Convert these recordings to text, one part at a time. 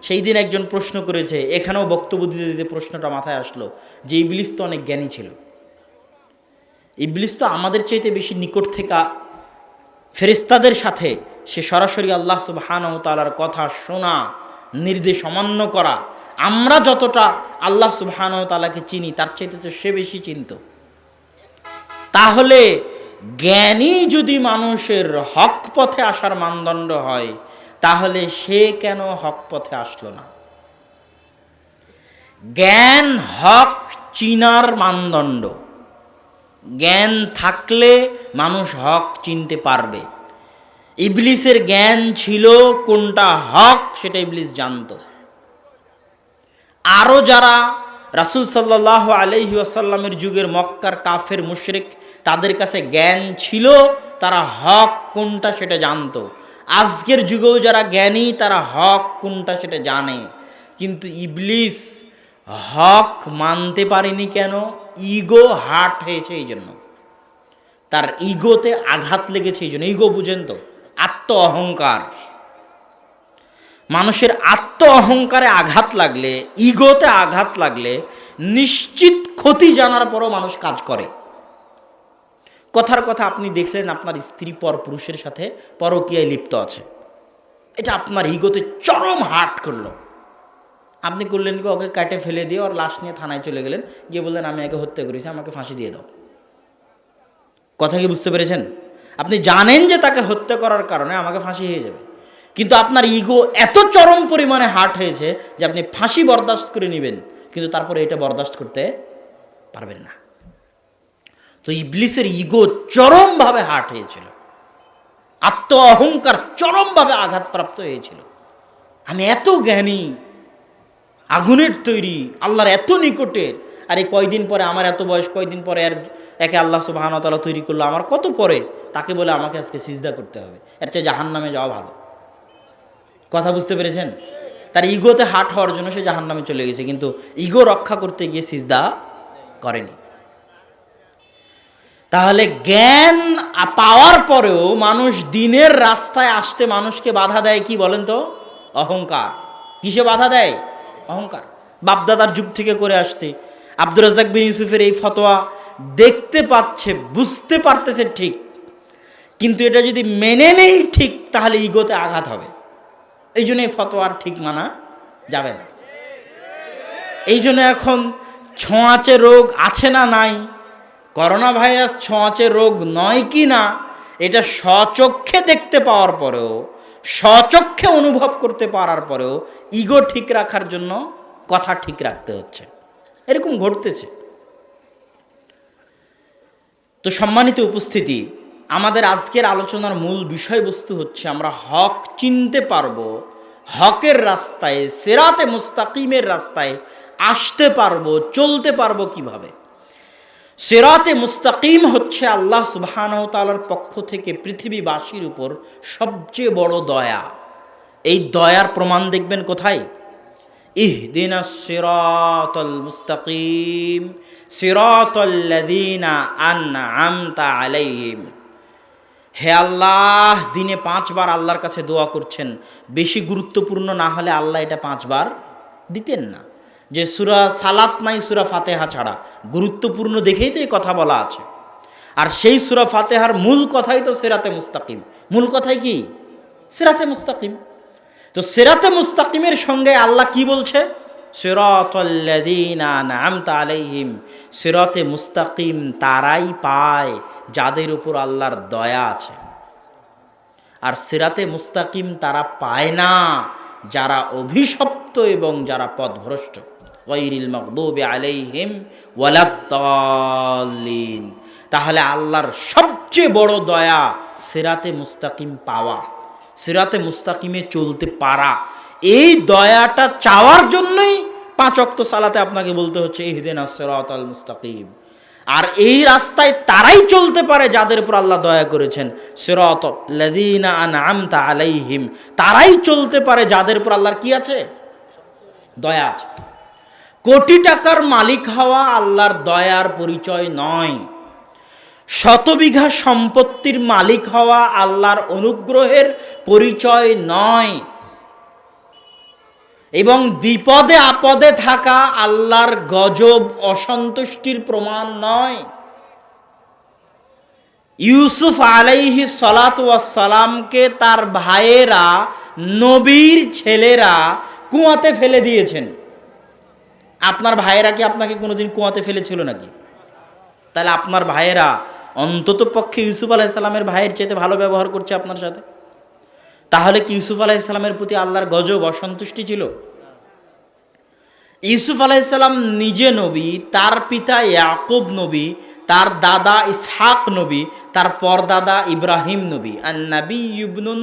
সেই দিন একজন প্রশ্ন করেছে, এখানেও বক্তব্য দিতে দিতে প্রশ্নটা মাথায় আসলো যে ইবলিস তো অনেক জ্ঞানী ছিল, ইবলিস তো আমাদের চাইতে বেশি নিকট থেকে ফেরেশতাদের সাথে সে সরাসরি আল্লাহ সুবহানাহু ওয়া তাআলার কথা শোনা, নির্দেশ অমান্য করা, আমরা যতটা আল্লাহ সুবহানাহু ওয়া তাআলাকে চিনি তার চাইতে তো সে বেশি চিনত। তাহলে জ্ঞানী যদি মানুষের হক পথে আসার মানদণ্ড হয়, তাহলে সে কেন হক পথে আসলো না? জ্ঞান হক চিনার মানদণ্ড। জ্ঞান থাকলে মানুষ হক চিনতে পারবে। ইবলিসের জ্ঞান ছিল কোনটা হক সেটা ইবলিস জানত। আরও যারা রাসূল সাল্লাল্লাহু আলাইহি ওয়াসাল্লামের যুগের মক্কার কাফের মুশরিক, তাদের কাছে জ্ঞান ছিল, তারা হক কোনটা সেটা জানতো। আজকের যুগেও যারা জ্ঞানী তারা হক কোনটা সেটা জানে। কিন্তু ইবলিস হক মানতে পারেনি কেন? ইগো হার্ট হয়েছে এই জন্য, তার ইগোতে আঘাত লেগেছে এই জন্য। ইগো বুঝেন তো, আত্ম অহংকার। মানুষের আত্ম অহংকারে আঘাত লাগলে, ইগোতে আঘাত লাগলে নিশ্চিত ক্ষতি জানার পরও মানুষ কাজ করে। কথার কথা আপনি দেখলেন আপনার স্ত্রী পর পুরুষের সাথে পরকীয়ায় লিপ্ত আছে, এটা আপনার ইগোতে চরম হার্ট করলো। আপনি করলেন কি, ওকে কাটে ফেলে দিয়ে ওর লাশ নিয়ে থানায় চলে গেলেন, গিয়ে বললেন আমি একে হত্যা করেছি, আমাকে ফাঁসি দিয়ে দাও। কথা কি বুঝতে পেরেছেন? আপনি জানেন যে তাকে হত্যা করার কারণে আমাকে ফাঁসি হয়ে যাবে, কিন্তু আপনার ইগো এত চরম পরিমাণে হার্ট হয়েছে যে আপনি ফাঁসি বরদাস্ত করে নেবেন, কিন্তু তারপরে এটা বরদাস্ত করতে পারবেন না। তো ইবলিসের ইগো চরমভাবে হার্ট হয়েছিল, আত্ম অহংকার চরমভাবে আঘাতপ্রাপ্ত হয়েছিল। আমি এত জ্ঞানী, আগুনের তৈরি, আল্লাহর এত নিকটে, আর এই কয়দিন পরে আমার এত বয়স, কয়দিন পরে একে আল্লাহ সুবহানাহু ওয়া তাআলা তৈরি করলো, আমার কত পরে, তাকে বলে আমাকে আজকে সিজদা করতে হবে, এর চেয়ে জাহান্নামে যাওয়া ভালো। কথা বুঝতে পেরেছেন? তার ইগোতে হার্ট হওয়ার জন্য সে জাহান্নামে চলে গেছে, কিন্তু ইগো রক্ষা করতে গিয়ে সিজদা করেনি। তাহলে জ্ঞান পাওয়ার পরেও মানুষ দিনের রাস্তায় আসতে মানুষকে বাধা দেয় কি বলেন তো? অহংকার। কিসে বাধা দেয়? অহংকার। বাপদাদার যুগ থেকে করে আসছে। আব্দুর রাজ্জাক বিন ইউসুফের এই ফতোয়া দেখতে পাচ্ছে, বুঝতে পারতেছে ঠিক, কিন্তু এটা যদি মেনে নেই ঠিক, তাহলে ইগোতে আঘাত হবে। এই জন্য এই ফতোয়ার ঠিক মানা যাবে না। এই জন্য এখন ছোঁয়াচে রোগ আছে না নাই, করোনা ভাইরাস ছোঁয়াচে রোগ নয় কি না, এটা স্বচক্ষে দেখতে পাওয়ার পরেও, স্বচক্ষে অনুভব করতে পারার পরেও ইগো ঠিক রাখার জন্য কথা ঠিক রাখতে হচ্ছে। এরকম ঘটতেছে। তো সম্মানিত উপস্থিতি, আমাদের আজকের আলোচনার মূল বিষয়বস্তু হচ্ছে আমরা হক চিনতে পারবো, হকের রাস্তায়, সিরাতে মুস্তাকিমের রাস্তায় আসতে পারবো, চলতে পারবো কিভাবে। সিরাতে মুস্তাকিম হচ্ছে আল্লাহ সুবহানাহু ওয়া তাআলার পক্ষ থেকে পৃথিবীবাসীর উপর সবচেয়ে বড় দয়া। এই দয়ার প্রমাণ দেখবেন কোথায়? ইহদিনাস সিরাতাল মুস্তাকিম সিরাতাল্লাযীনা আন'আমতা আলাইহিম। হে আল্লাহ, দিনে 5 বার আল্লাহর কাছে দোয়া করছেন। বেশি গুরুত্বপূর্ণ না হলে আল্লাহ এটা 5 বার দিতেন না। যে সূরা সালাত নাই সূরা ফাতিহা ছাড়া, গুরুত্বপূর্ণ দেখেই তো এই কথা বলা আছে। আর সেই সূরা ফাতিহার মূল কথাই তো সিরাতে মুস্তাকিম। মূল কথাই কি? সিরাতে মুস্তাকিম। তো সিরাতে মুস্তাকিমের সঙ্গে আল্লাহ কি বলছে? সিরাতাল্লাযীনা আন'আমতা আলাইহিম। সিরাতে মুস্তাকিম তারাই পায় যাদের উপর আল্লাহর দয়া আছে। আর সিরাতে মুস্তাকিম তারা পায় না যারা অভিশপ্ত এবং যারা পথভ্রষ্ট। গায়রিল মাগদুবি আলাইহিম ওয়ালাদ-দাল্লিন। তাহলে আল্লাহর সবচেয়ে বড় দয়া সিরাতে মুস্তাকিম পাওয়া, সিরাতে মুস্তাকিমে চলতে পারা। এই দয়াটা চাওয়ার জন্যই 5 ওয়াক্ত সালাতে আপনাকে বলতে হচ্ছে ইহদিনাস সিরাতাল মুস্তাকিম। আর এই রাস্তায় তারাই চলতে পারে যাদের উপর আল্লাহ দয়া করেছেন। সিরাতাল্লাযীনা আন'আমতা আলাইহিম, তারাই চলতে পারে যাদের উপর আল্লাহর কি আছে? দয়া আছে। কোটি টাকার মালিক হওয়া আল্লাহর দয়ার পরিচয় নয়। 100 বিঘা সম্পত্তির মালিক হওয়া আল্লাহর অনুগ্রহের পরিচয় নয়। এবং বিপদে আপদে থাকা আল্লাহর গজব অসন্তুষ্টির প্রমাণ নয়। ইউসুফ আলাইহিস সালাতু ওয়াস সালামকে তার ভাইয়েরা, নবীর ছেলেরা কুয়াতে ফেলে দিয়েছেন। আপনার ভাইয়েরা কি আপনাকে কোনোদিন কুয়াতে ফেলেছিল নাকি? তাহলে আপনার ভাইয়েরা অন্তত পক্ষে ইউসুফ আলাইহিস সালামের ভাইয়ের চাইতে ভালো ব্যবহার করছে আপনার সাথে। তাহলে কি ইউসুফ আলাইহিস সালামের প্রতি আল্লাহর গজব অসন্তুষ্টি ছিল? ইউসুফ আলাইহিস সালাম নিজে নবী, তার পিতা ইয়াকুব নবী, তার দাদা ইসহাক নবী, তার পরদাদা ইব্রাহিম নবী। আর নবী ইবনুন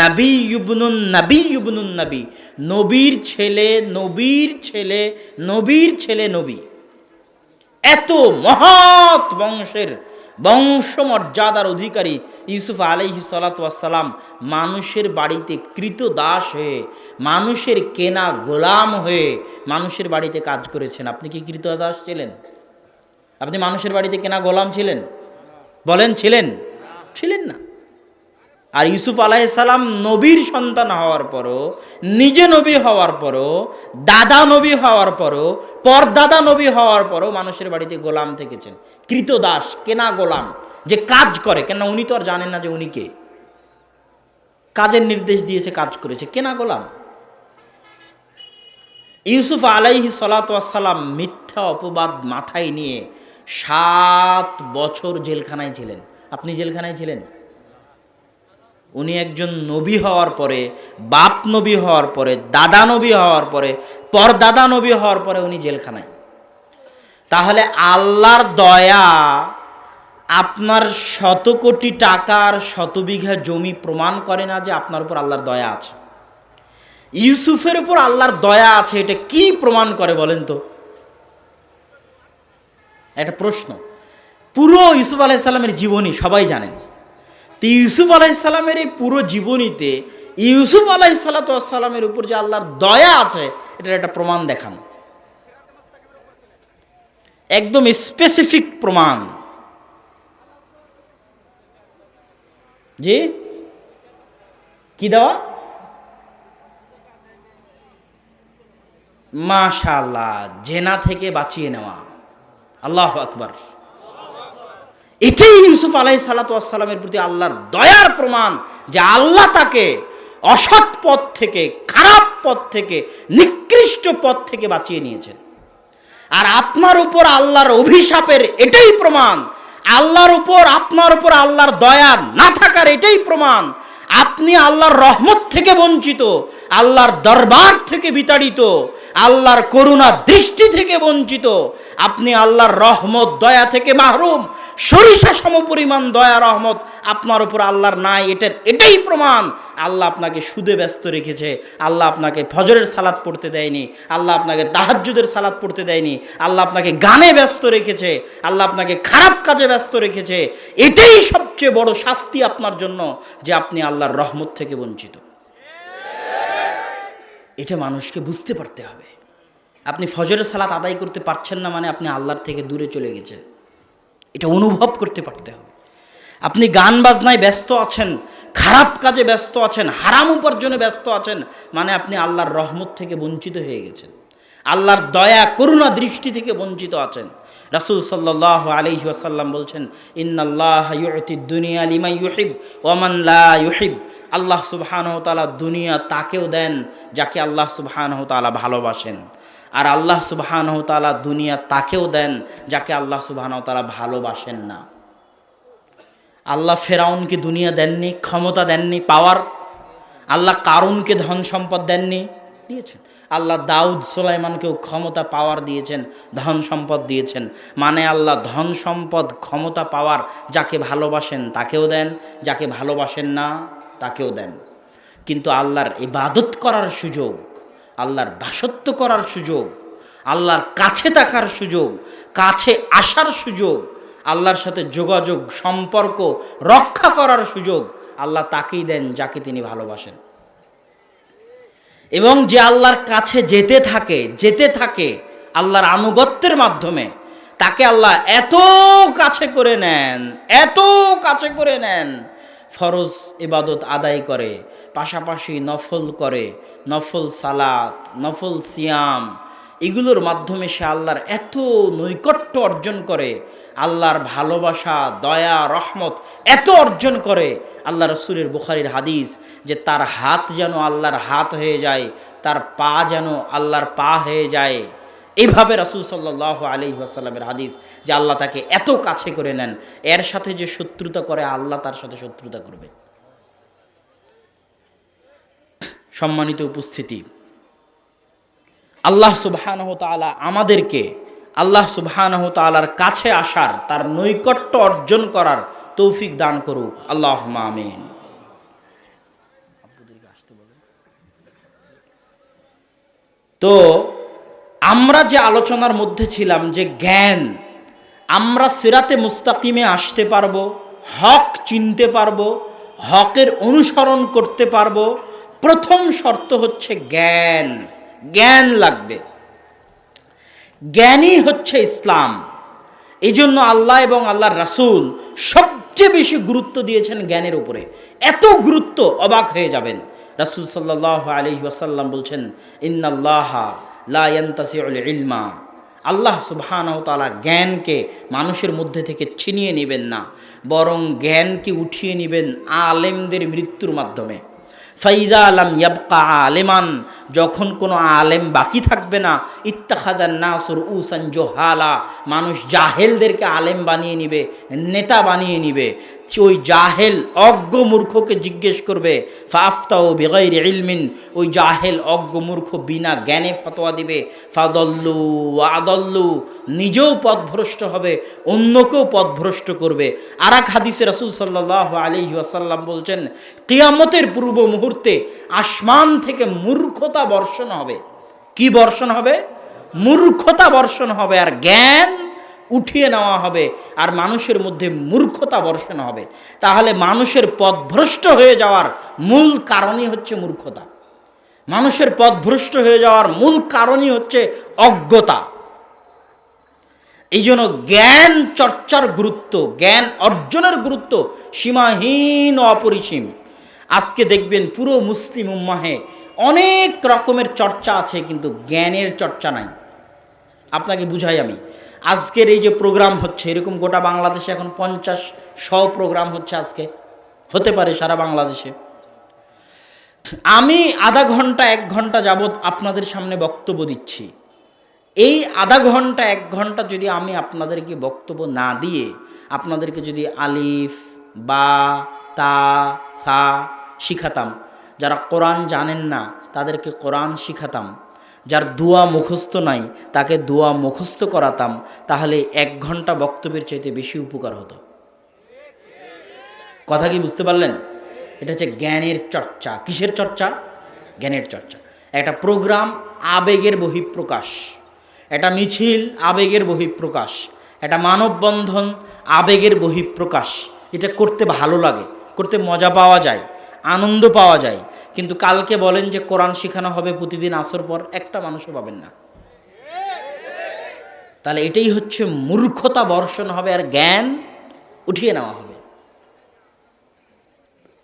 নবী ইবনুন নবী ইবনুন নবী, নবীর ছেলে নবীর ছেলে নবীর ছেলে নবী। এত মহৎ বংশের বংশমর্যাদার অধিকারী ইউসুফ আলাইহিস সালাতু ওয়াস সালাম মানুষের বাড়িতে কৃতদাস হয়ে, মানুষের কেনা গোলাম হয়ে মানুষের বাড়িতে কাজ করেছেন। আপনি কি কৃতদাস ছিলেন? আপনি মানুষের বাড়িতে কেনা গোলাম ছিলেন? বলেন, ছিলেন? ছিলেন না। আর ইউসুফ আলাইহিস সালাম নবীর সন্তান হওয়ার পরও, নিজে নবী হওয়ার পরও, দাদা নবী হওয়ার পরও, পরদাদা নবী হওয়ার পরও মানুষের বাড়িতে গোলাম থেকেছেন, কৃতদাস, কেনা গোলাম, যে কাজ করে। কেন? উনি তো আর জানেন না যে উনি কে। কাজের নির্দেশ দিয়েছে, কাজ করেছে, কেনা গোলাম। ইউসুফ আলাইহিস সালাতু ওয়াস সালাম মিথ্যা অপবাদ মাথায় নিয়ে 7 বছর জেলখানায় ছিলেন। আপনি জেলখানায় ছিলেন? উনি একজন নবী হওয়ার পরে, বাপ নবী হওয়ার পরে, দাদা নবী হওয়ার পরে, পরদাদা নবী হওয়ার পরে উনি জেলখানায়। তাহলে আল্লাহর দয়া আপনার 100 কোটি টাকার 100 বিঘা জমি প্রমাণ করে না যে আপনার উপর আল্লাহর দয়া আছে। ইউসুফের উপর আল্লাহর দয়া আছে, এটা কি প্রমাণ করে বলেন তো? একটা প্রশ্ন। পুরো ইউসুফ আলাইহিস সালামের জীবনী সবাই জানেন। তো ইউসুফ আলাইহিস সালামের এই পুরো জীবনীতে ইউসুফ আলাইহিস সালামের উপর যে আল্লাহর দয়া আছে, এটার একটা প্রমাণ দেখান, একদম স্পেসিফিক প্রমাণ। জি, কি দেওয়া? মাশাআল্লাহ, জেনা থেকে বাঁচিয়ে নেওয়া। আল্লাহু আকবার। এটাই ইউসুফ আলাইহিস সালামের প্রতি আল্লাহর দয়ার প্রমাণ, যে আল্লাহ তাকে অসৎ পথ থেকে, খারাপ পথ থেকে, নিকৃষ্ট পথ থেকে বাঁচিয়ে নিয়েছেন। আর আপনার উপর আল্লাহর অভিশাপের এটাই প্রমাণ, আল্লাহর উপর, আপনার উপর আল্লাহর দয়া না থাকার এটাই প্রমাণ। আপনি আল্লাহর রহমত থেকে বঞ্চিত, আল্লাহর দরবার থেকে বিতাড়িত, আল্লাহর করুণা দৃষ্টি থেকে বঞ্চিত। আপনি আল্লাহর রহমত, দয়া থেকে মাহরুম। সরিষা সমপরিমাণ দয়া, রহমত আপনার উপর আল্লাহর নাই, এটাই প্রমাণ। আল্লাহ আপনাকে সুদে ব্যস্ত রেখেছে, আল্লাহ আপনাকে ফজরের সালাত পড়তে দেয়নি, আল্লাহ আপনাকে তাহাজ্জুদের সালাত পড়তে দেয়নি, আল্লাহ আপনাকে গানে ব্যস্ত রেখেছে, আল্লাহ আপনাকে খারাপ কাজে ব্যস্ত রেখেছে। এটাই সবচেয়ে বড় শাস্তি আপনার জন্য, যে আপনি আল্লাহর রহমত থেকে বঞ্চিত। এটা মানুষকে বুঝতে পারতে হবে। আপনি ফজরের সালাত আদায় করতে পারছেন না মানে আপনি আল্লাহর থেকে দূরে চলে গেছেন, এটা অনুভব করতে পারতে হবে। আপনি গান বাজনায় ব্যস্ত আছেন, খারাপ কাজে ব্যস্ত আছেন, হারাম উপার্জনে ব্যস্ত আছেন, মানে আপনি আল্লাহর রহমত থেকে বঞ্চিত হয়ে গেছেন, আল্লাহর দয়া করুণা দৃষ্টি থেকে বঞ্চিত আছেন। রাসূল সাল্লাল্লাহু আলাইহি ওয়াসাল্লাম বলছেন, ইন্নাল্লাহা ইউতিদ দুনিয়া লিমান ইউহিব ওয়া মান লা ইউহিব। আল্লাহ সুবহানাহু ওয়া তাআলা দুনিয়া তাকেও দেন যাকে আল্লাহ সুবহানাহু ওয়া তাআলা ভালোবাসেন, আর আল্লাহ সুবহানাহু ওয়া তাআলা দুনিয়া তাকেও দেন যাকে আল্লাহ সুবহানাহু ওয়া তাআলা ভালোবাসেন না। আল্লাহ ফেরাউনকে দুনিয়া দেননি, ক্ষমতা দেননি, পাওয়ার। আল্লাহ কারুনকে ধন সম্পদ দেননি, দিয়েছেন। আল্লাহ দাউদ সুলাইমানকেও ক্ষমতা, পাওয়ার দিয়েছেন, ধন সম্পদ দিয়েছেন। মানে আল্লাহ ধন সম্পদ, ক্ষমতা, পাওয়ার যাকে ভালোবাসেন তাকেও দেন, যাকে ভালোবাসেন না তাকেও দেন। কিন্তু আল্লাহর ইবাদত করার সুযোগ, আল্লাহর দাসত্ব করার সুযোগ, আল্লাহর কাছে থাকার সুযোগ, কাছে আসার সুযোগ, আল্লাহর সাথে যোগাযোগ, সম্পর্ক রক্ষা করার সুযোগ আল্লাহ তাকেই দেন যাকে তিনি ভালোবাসেন। এবং যে আল্লাহর কাছে যেতে থাকে আল্লাহর আনুগত্যের মাধ্যমে, তাকে আল্লাহ এত কাছে করে নেন, এত কাছে করে নেন, ফরজ ইবাদত আদায় করে, পাশাপাশি নফল করে, নফল সালাত, নফল সিয়াম, এগুলোর মাধ্যমে সে আল্লাহর এত নৈকট্য অর্জন করে, আল্লাহর ভালোবাসা, দয়া, রহমত এত অর্জন করে। আল্লাহ রসুলের বুখারীর হাদিস যে তার হাত যেন আল্লাহর হাত হয়ে যায়, তার পা যেন আল্লাহর পা হয়ে যায়। এইভাবে রাসূল সাল্লাল্লাহু আলাইহি ওয়াসাল্লামের হাদিস যে আল্লাহ তাকে এত কাছে করে নেন, এর সাথে যে শত্রুতা করে আল্লাহ তার সাথে শত্রুতা করবে। সম্মানিত উপস্থিতি, আল্লাহ সুবহানাহু তাআলা আমাদেরকে আল্লাহ সুবহানাহু তাআলার কাছে আসার, তার নৈকট্য অর্জন করার তৌফিক দান করুক, আল্লাহুম্মা আমিন। তো আমরা যে আলোচনার মধ্যে ছিলাম যে জ্ঞান, আমরা সিরাতে মুস্তাকিমে আসতে পারবো, হক চিনতে পারবো, হকের অনুসরণ করতে পারবো, প্রথম শর্ত হচ্ছে জ্ঞান। জ্ঞান লাগবে, জ্ঞানই হচ্ছে ইসলাম। এই জন্য আল্লাহ এবং আল্লাহর রাসূল সবচেয়ে বেশি গুরুত্ব দিয়েছেন জ্ঞানের উপরে। এত গুরুত্ব, অবাক হয়ে যাবেন। রাসূল সাল্লাল্লাহু আলাইহি ওয়াসাল্লাম বলছেন, ইন্নাল্লাহা লা ইয়ান্তাসিউল ইলমা, আল্লাহ সুবহানাহু ওয়া তাআলা জ্ঞানকে মানুষের মধ্যে থেকে ছিনিয়ে নেবেন না, বরং জ্ঞানকে উঠিয়ে নেবেন আলেমদের মৃত্যুর মাধ্যমে। ফাইদা লাম ইয়াবকা আলেমান, যখন কোনো আলেম বাকি থাকবে না, ইত্তাখাযান নাসুর উসান জোহালা, মানুষ জাহেলদেরকে আলেম বানিয়ে নিবে, নেতা বানিয়ে নিবে। ওই জাহেল অজ্ঞ মূর্খকে জিজ্ঞেস করবে, ফাফতাউ বিগাইরি ইলমিন, ওই জাহেল অজ্ঞ মূর্খ বিনা জ্ঞানে ফতোয়া দিবে। ফাদল্লু ওয়া আদল্লু, নিজেও পথভ্রষ্ট হবে, অন্যকেও পথভ্রষ্ট করবে। আর এক হাদিসে রাসূল সাল্লাল্লাহু আলাইহি ওয়াসাল্লাম বলছেন, কিয়ামতের পূর্ব মুহূর্তে আসমান থেকে মূর্খতা বর্ষণ হবে। কি বর্ষণ হবে? মূর্খতা বর্ষণ হবে, আর জ্ঞান উঠিয়ে নেওয়া হবে, আর মানুষের মধ্যে মূর্খতা বর্ষণ হবে। তাহলে মানুষের পথভ্রষ্ট হয়ে যাওয়ার মূল কারণই হচ্ছে মূর্খতা। মানুষের পথভ্রষ্ট হয়ে যাওয়ার মূল কারণই হচ্ছে অজ্ঞতা। এই জন্য জ্ঞান চর্চার গুরুত্ব, জ্ঞান অর্জনের গুরুত্ব সীমাহীন ও অপরিসীম। আজকে দেখবেন পুরো মুসলিম উম্মাহে অনেক রকমের চর্চা আছে, কিন্তু জ্ঞানের চর্চা নাই। আপনাকে বুঝাই আমি, আজকের এই যে প্রোগ্রাম হচ্ছে, এরকম গোটা বাংলাদেশে এখন 50-100 প্রোগ্রাম হচ্ছে, আজকে হতে পারে সারা বাংলাদেশে। আমি আধা ঘন্টা 1 ঘন্টা যাবৎ আপনাদের সামনে বক্তব্য দিচ্ছি। এই আধা ঘন্টা 1 ঘন্টা যদি আমি আপনাদেরকে বক্তব্য না দিয়ে আপনাদেরকে যদি আলিফ, বা, তা, সা শিখাতাম, যারা কোরআন জানেন না তাদেরকে কোরআন শিখাতাম, যার দোয়া মুখস্থ নাই তাকে দোয়া মুখস্থ করাতাম, তাহলে 1 ঘন্টা বক্তব্যের চাইতে বেশি উপকার হতো। কথা কি বুঝতে পারলেন? এটা হচ্ছে জ্ঞানের চর্চা। কিসের চর্চা? জ্ঞানের চর্চা। একটা প্রোগ্রাম আবেগের বহিঃপ্রকাশ, একটা মিছিল আবেগের বহিঃপ্রকাশ, একটা মানববন্ধন আবেগের বহিঃপ্রকাশ। এটা করতে ভালো লাগে, করতে মজা পাওয়া যায়, আনন্দ পাওয়া যায়। কিন্তু কালকে বলেন যে কোরআন শেখানো হবে প্রতিদিন আসর পর, একটা মানুষও পাবেন না। তাহলে এটাই হচ্ছে মূর্খতা বর্ষণ হবে, আর জ্ঞান উঠিয়ে নেওয়া হবে।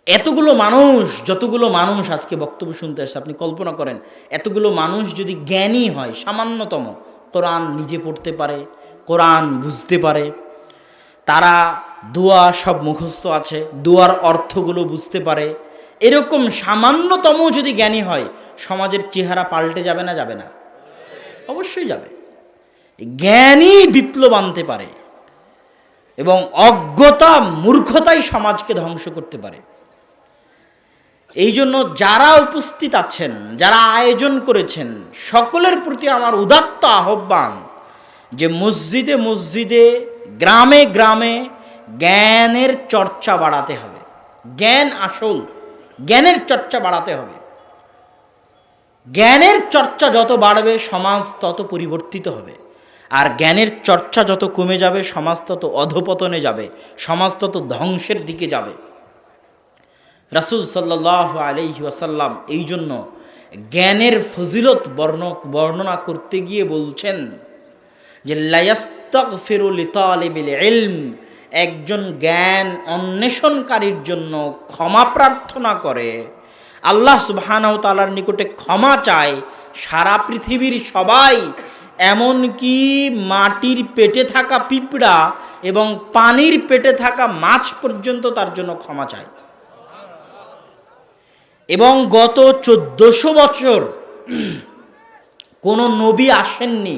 এতগুলো মানুষ, যতগুলো মানুষ আজকে বক্তব্য শুনতে আসছে, আপনি কল্পনা করেন এতগুলো মানুষ যদি জ্ঞানী হয়, সামান্যতম কোরআন নিজে পড়তে পারে, কোরআন বুঝতে পারে, তারা দোয়া সব মুখস্থ আছে, দোয়ার অর্থগুলো বুঝতে পারে, এরকম সামান্যতম যদি জ্ঞানী হয়, সমাজের চেহারা পাল্টে যাবে না? যাবে না? অবশ্যই যাবে। জ্ঞানই বিপ্লব আনতে পারে, এবং অজ্ঞতা, মূর্খতাই সমাজকে ধ্বংস করতে পারে। এই জন্য যারা উপস্থিত আছেন, যারা আয়োজন করেছেন, সকলের প্রতি আমার উদাত্ত আহ্বান যে মসজিদে মসজিদে, গ্রামে গ্রামে জ্ঞানের চর্চা বাড়াতে হবে। জ্ঞান আসল, জ্ঞানের চর্চা বাড়াতে হবে। জ্ঞানের চর্চা যত বাড়বে সমাজ তত পরিবর্তিত হবে, আর জ্ঞানের চর্চা যত কমে যাবে সমাজ তত অধপতনে যাবে, সমাজ তত ধ্বংসের দিকে যাবে। রাসূল সাল্লাল্লাহু আলাইহি ওয়াসাল্লাম এই জন্য জ্ঞানের ফজিলত বর্ণনা করতে গিয়ে বলছেন যে লা ইস্তাগফিরু লিতালিবিল ইলম, একজন জ্ঞান অন্বেষণকারীর জন্য ক্ষমা প্রার্থনা করে আল্লাহ সুবহানাহু ওয়া তাআলার নিকটে ক্ষমা চায় সারা পৃথিবীর সবাই, এমনকি মাটির পেটে থাকা পিঁপড়া এবং পানির পেটে থাকা মাছ পর্যন্ত তার জন্য ক্ষমা চায়। এবং গত 1400 বছর কোনো নবী আসেননি,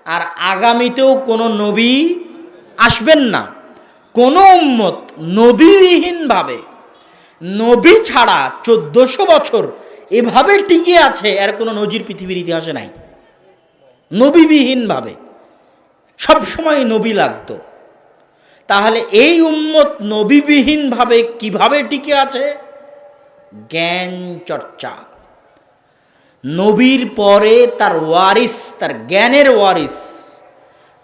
আর আগামীতেও কোনো নবী আসবেন না। কোনো উম্মত নবীবিহীনভাবে, নবী ছাড়া 1400 বছর এভাবে টিকে আছে, এর কোনো নজির পৃথিবীর ইতিহাসে নাই। নবীবিহীনভাবে সবসময় নবী লাগতো। তাহলে এই উম্মত নবীবিহীনভাবে কিভাবে টিকে আছে? জ্ঞান চর্চা। নবীর পরে তার ওয়ারিস, তার জ্ঞানের ওয়ারিস,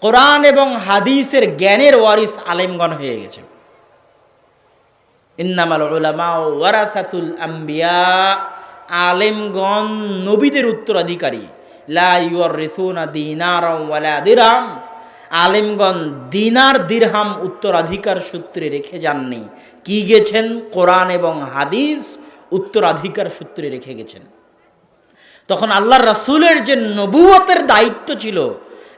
কোরআন এবং হাদিসের জ্ঞানের ওয়ারিস আলেমগণ হয়ে গেছে। ইন্নামাল উলামা ওয়ারাসাতুল আম্বিয়া, আলেমগণ নবীদের উত্তরাধিকারী। লা ইউরিসুনা দিনারাম ওয়ালা দিরহাম, আলেমগণ দিনার দিরহাম উত্তরাধিকার সূত্রে রেখে যাননি, কি গেছেন? কোরআন এবং হাদিস উত্তরাধিকার সূত্রে রেখে গেছেন। তখন আল্লাহর রাসূলের যে নবুয়তের দায়িত্ব ছিল,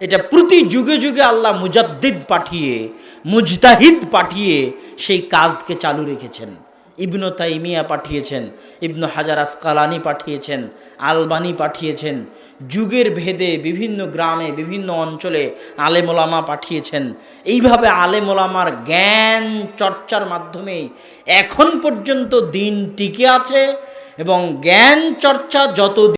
এটা প্রতি যুগে যুগে আল্লাহ মুজাদ্দিদ পাঠিয়ে, মুজতাহিদ পাঠিয়ে সেই কাজকে চালু রেখেছেন। ইবনু তাইমিয়া পাঠিয়েছেন, ইবনু হাজার আসকালানি পাঠিয়েছেন, আলবানি পাঠিয়েছেন, যুগের ভেদে বিভিন্ন গ্রামে বিভিন্ন অঞ্চলে আলেম ওলামা পাঠিয়েছেন। এইভাবে আলেম ওলামার জ্ঞান চর্চার মাধ্যমে এখন পর্যন্ত দিন টিকে আছে। এবং জ্ঞান চর্চা যত